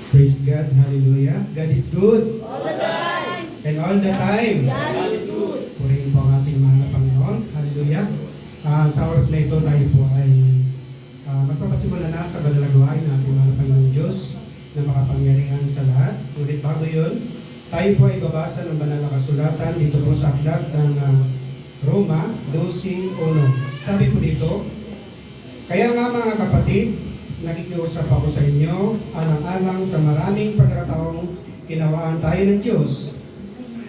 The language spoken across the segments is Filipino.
Praise God, hallelujah. God is good. All the time. And all the time. God is good. Purihin po ang ating mahal na Panginoon. Hallelujah. Sa oras na ito tayo po ay magpapasimula na sa banal na gawain ng ating mahal na Panginoon Diyos na makapangyarihan sa lahat. Ngunit bago yun, tayo po ay babasa ng banal na kasulatan dito po sa aklat ng Roma 12:1. Sabi po dito, kaya nga mga kapatid, nakikiusap ako sa inyo, alang-alang sa maraming pagkakataong kinawaan tayo ng Diyos.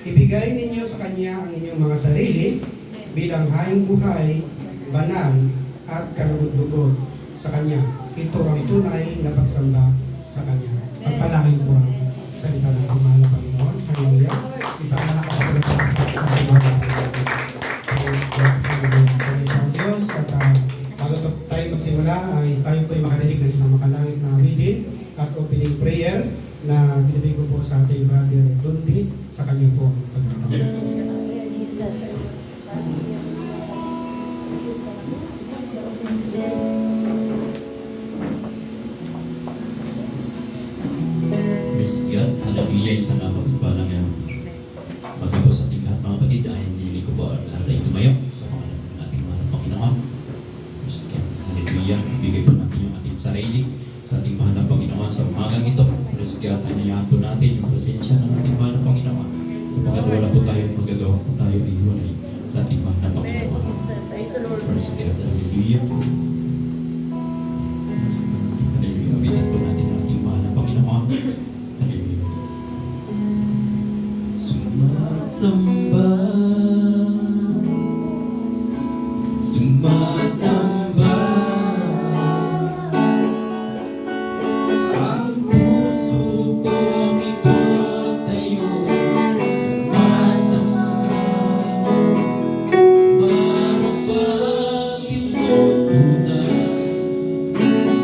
Ibigay ninyo sa Kanya ang inyong mga sarili bilang hayong buhay, banal at kalugod-lugod sa Kanya. Ito ang tunay na pagsamba sa Kanya. Pagpalain po ang salita ng mahal na Panginoon. Hallelujah. Isang malakas na pagpapagpapag sa Panginoon. Praise God. Hallelujah. Praise ang Diyos. At bago tayo magsimula, ay tayo po ay makarinig ng isang makalangit na awitin at opening prayer na binibigay ko po sa ating brother Dundi sa kanyang po pagkakataon. Jesus. Praise God, hallelujah, isang mapagpalang magkako sa ating lahat mga kapatid. Ay hindi ko po lahat ay tumayo sa mga ating mga Panginoon. Praise God, hallelujah, bigay po natin yung ating sarili sa ating mahal na Panginoon sa umagang ito. Praise God, anayahan po natin yung presensya ng ating mahal na Panginoon. Sapagkat wala po tayo magagawa po tayo iwalay sa ating mahal na Panginoon. Praise God, hallelujah. Praise God, hallelujah. Abitin po natin ang ating mahal na Panginoon. Hallelujah. Sumasamba, sumasamba ang puso ko ito sa iyo. Sumasamba, marapag ito tunay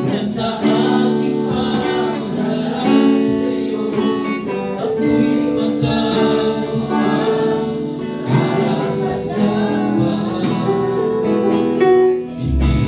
na sa aking pagharap sa iyo. Ako'y magkakaroon karapat-dapat. Hindi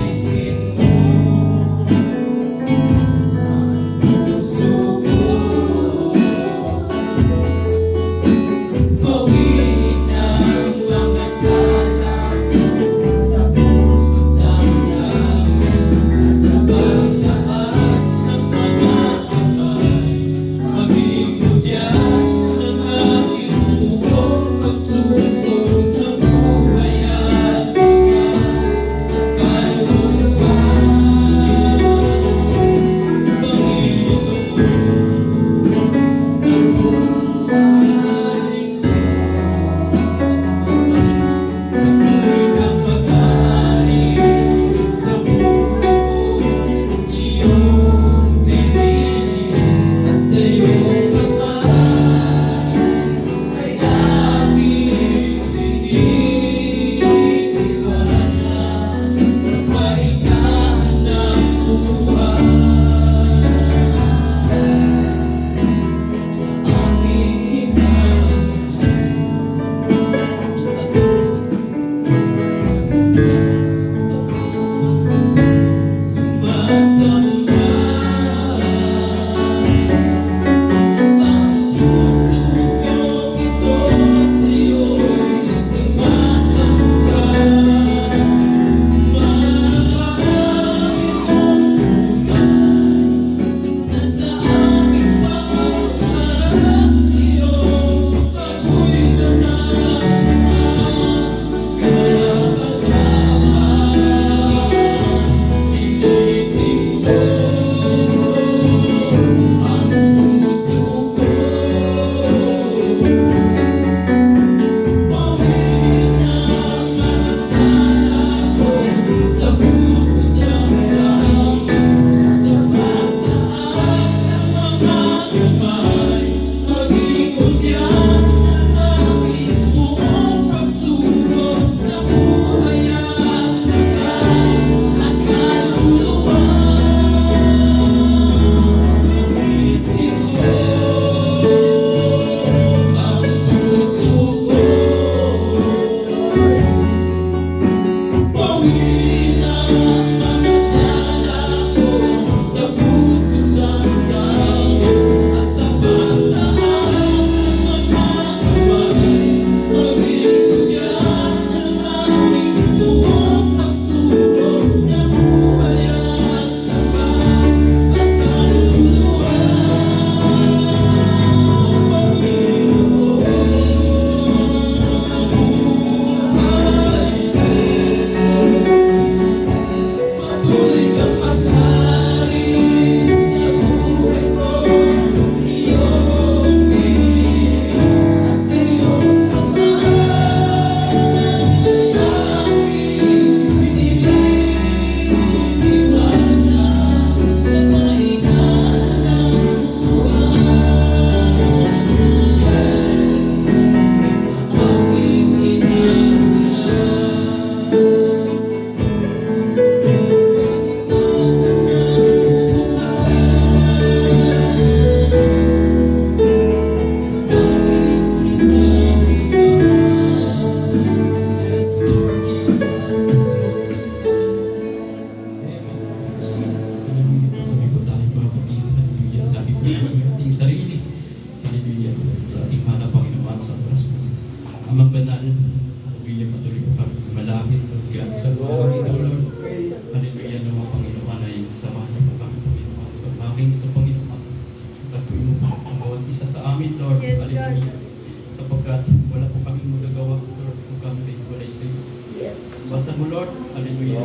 Basta mo, Lord. Hallelujah.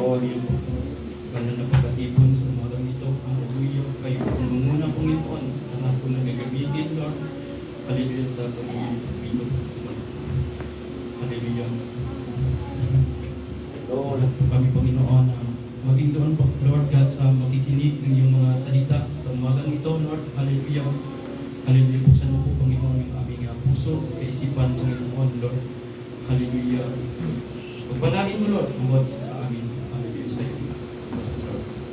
Ganda na pagkatipon sa umagang ito. Hallelujah. Kayo po ang manguna, Panginoon, sa lahat po na gagamitin, Lord. Hallelujah sa pagiging dito. Hallelujah. Lord, po kami, Panginoon, na maging doon po, Lord God, sa makikinig ng iyong mga salita sa umagang ito, Lord. Hallelujah. Hallelujah. Buksan mo po, Panginoon, yung aming puso, kaisipan, Panginoon, Lord. Hallelujah. Pagpalain mo, Lord, ang bawat isa sa amin. Hallelujah sa iyo.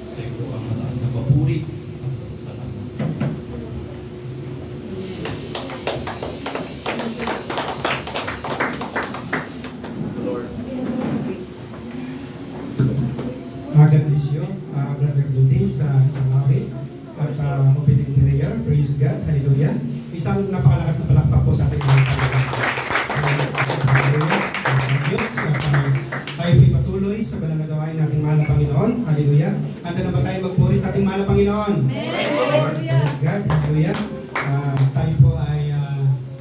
Sa iyo po ang mataas na papuri at pasasalamat. God bless you, Brother Dudin sa isang awi at opening prayer. Praise God. Hallelujah. Isang napakalakas na palakpak po sa ating mga Hallelujah. Diyos, tayo po'y patuloy sa banal na gawain nating mahal na Panginoon. Hallelujah. Handa na ba tayo magpuri sa ating mahal na Panginoon? Praise God. Hallelujah. Tayo po ay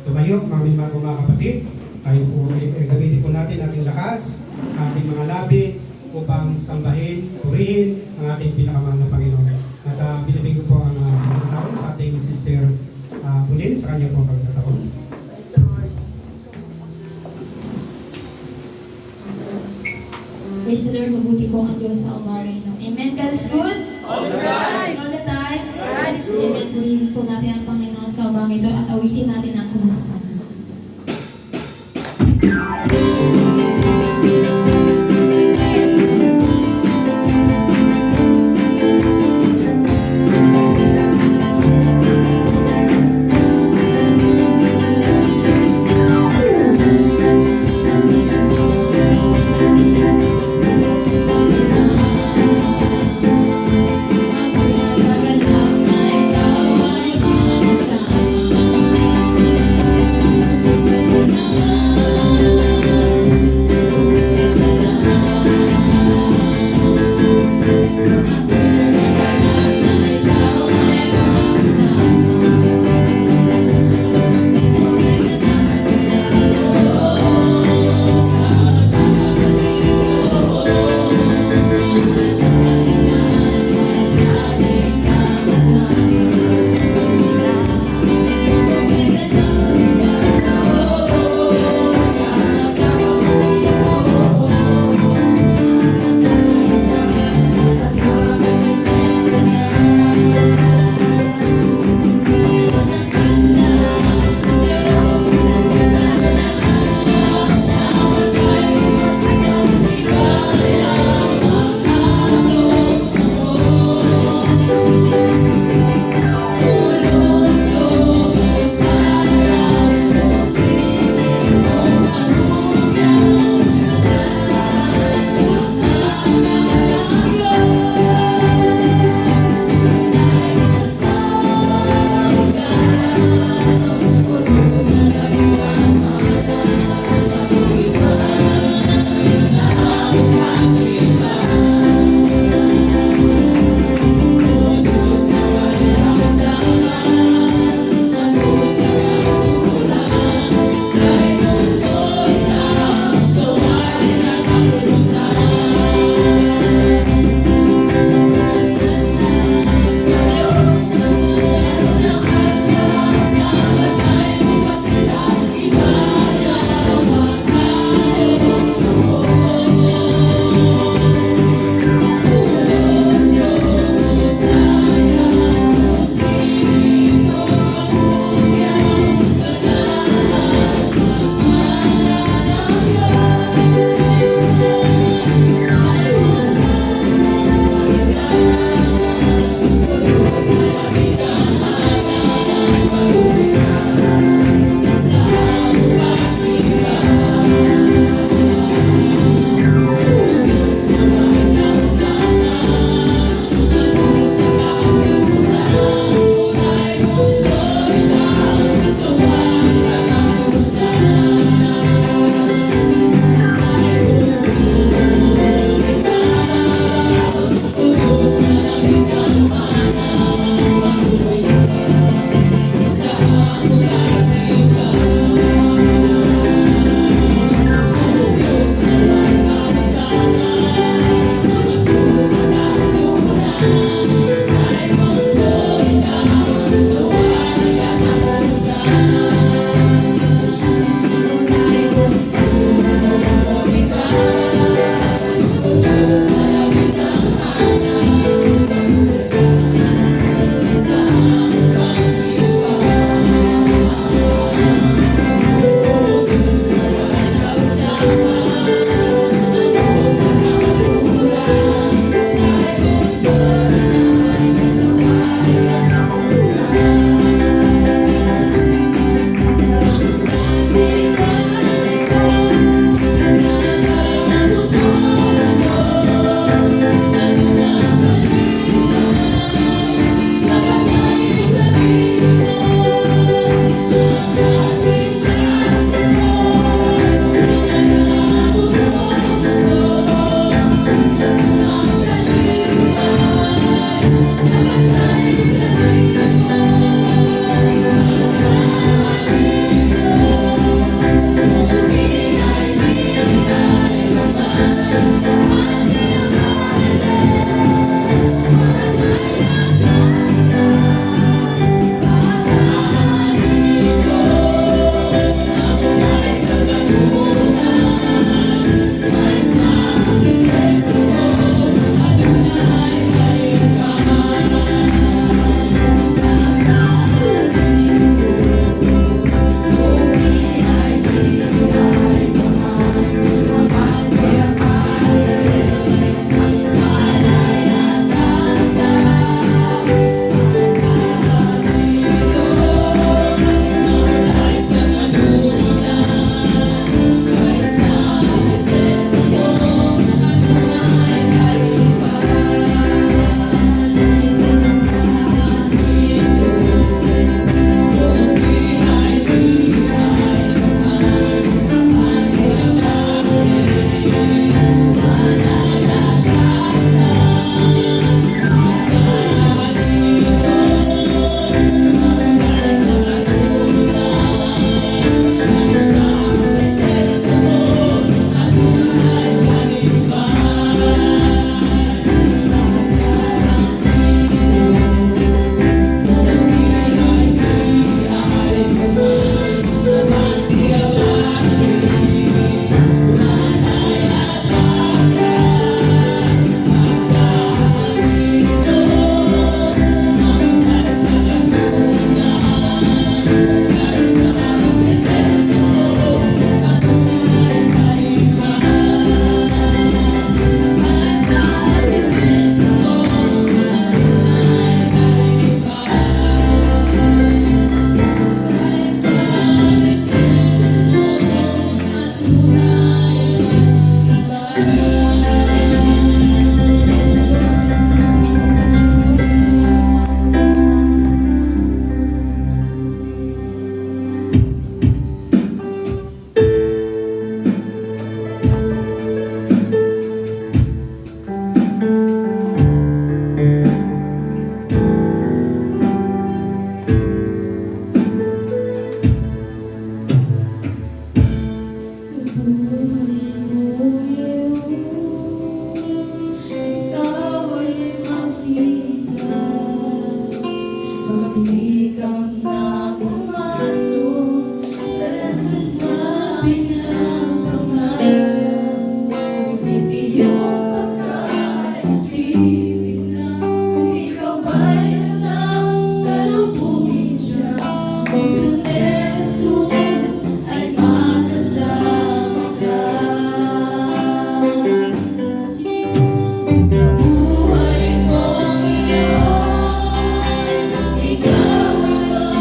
tumayo, mga kapatid. Tayo po gamitin po natin ating lakas, ating mga labi, upang sambahin, purihin ang ating pinakamahal na Panginoon. At binibigyan ko po ang pagkataon sa ating sister Pauline sa kanya po ang pagkataon. Praise the Lord, mabuti po ang Diyos sa umaga ito. Amen. God is good? All the time. All the time? God is good. Amen. Purihin po natin ang Panginoon sa umaga ito at awitin natin ang kumusta. Ako'y nagagalak na ikaw ay kasama. Sikap na pumasok sa landas na pinapangarap. Ngunit iyong pagkaisipin na ikaw ba'y anak sa lubungin siya. Gusto ni Jesus ay makasama ka. Sa buhay kong iyon, ikaw ang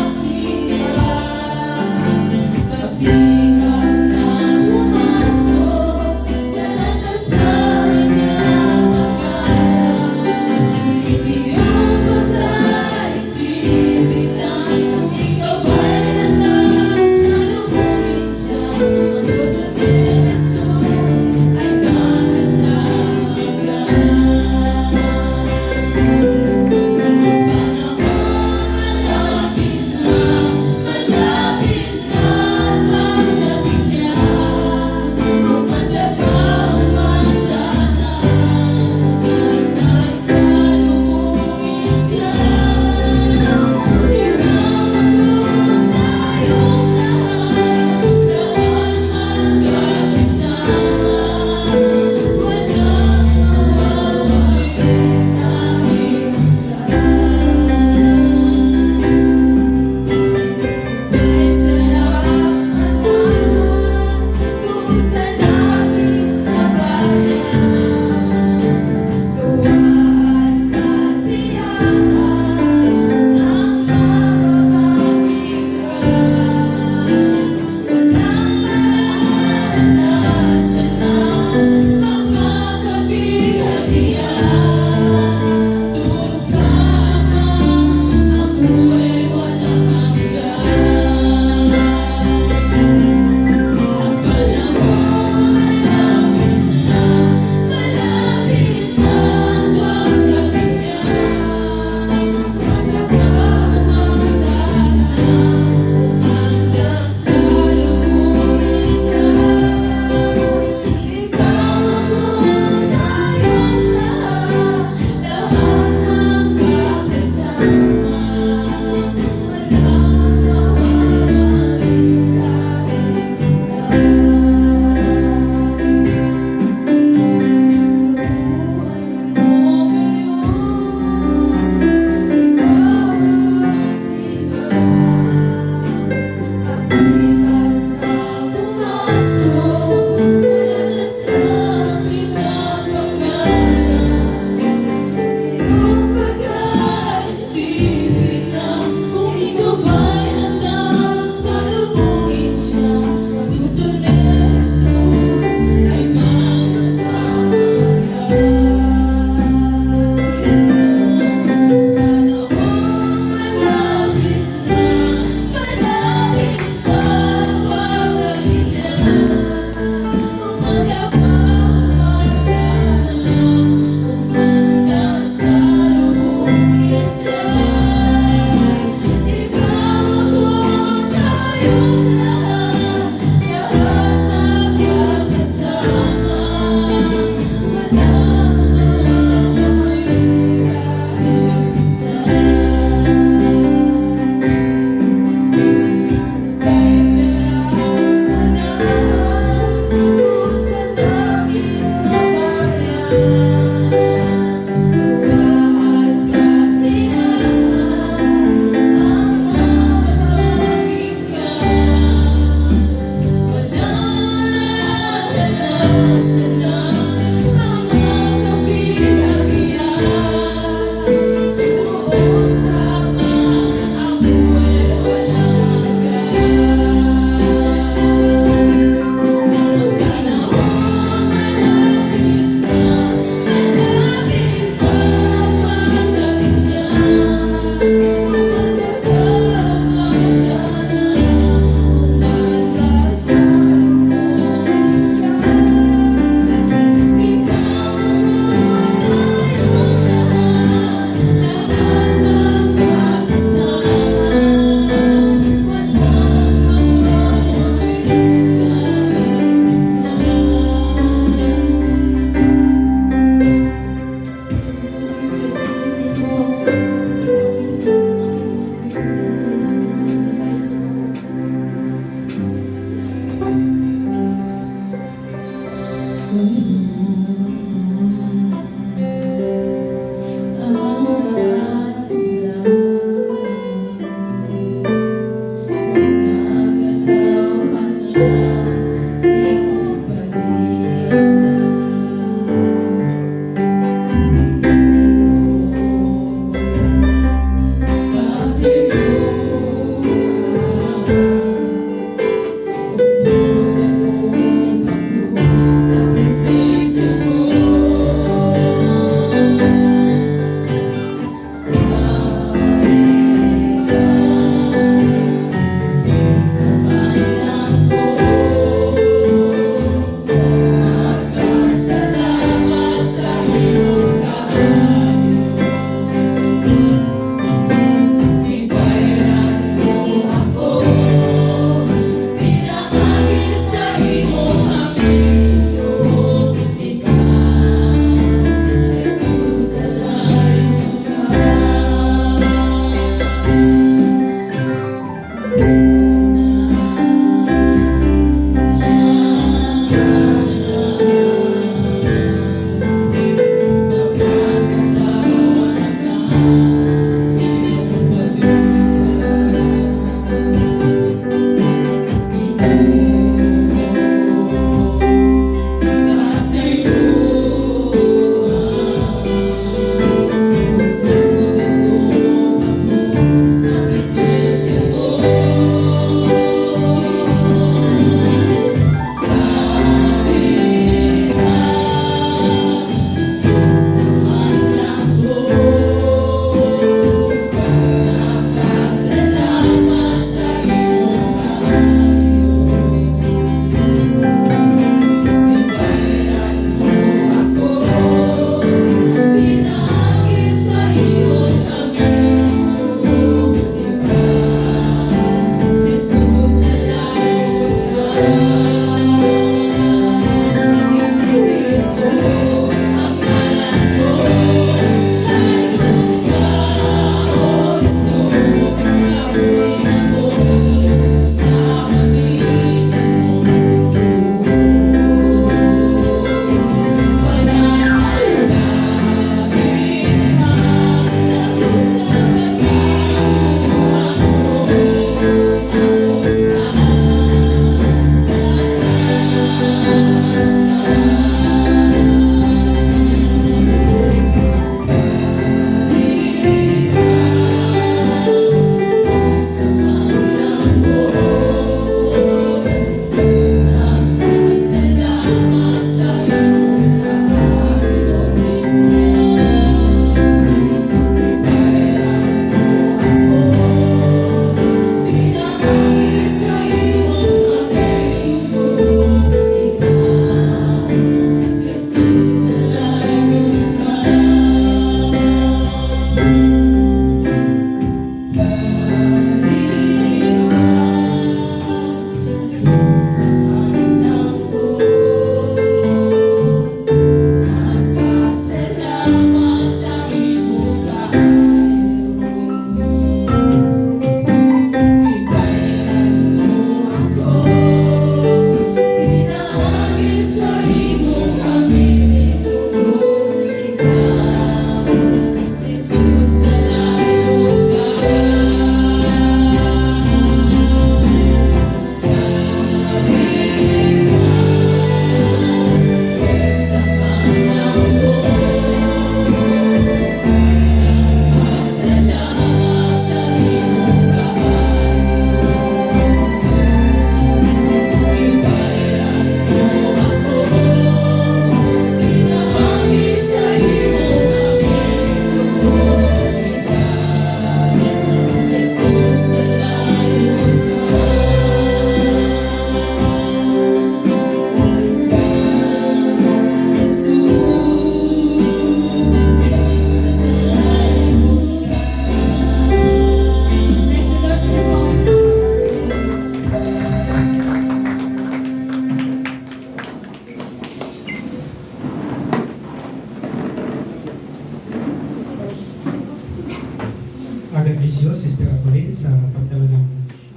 God bless you, Sister Apolline, sa pagdala ng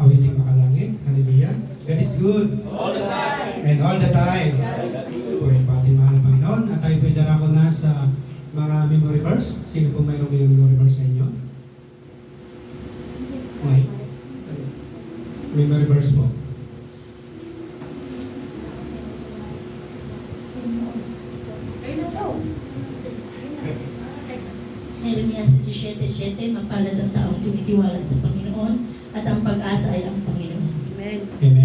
awiting makalangit. Hallelujah. God is good. All the time. And all the time. Purihin pa ating mahal na Panginoon. At tayo po'y darako na sa mga memory verse. Sino po mayroong memory verse sa inyo? Okay. Memory verse po. Jeremias 17:7, mapalad ang taong tumitiwala sa Panginoon at ang pag-asa ay ang Panginoon. Amen. Amen.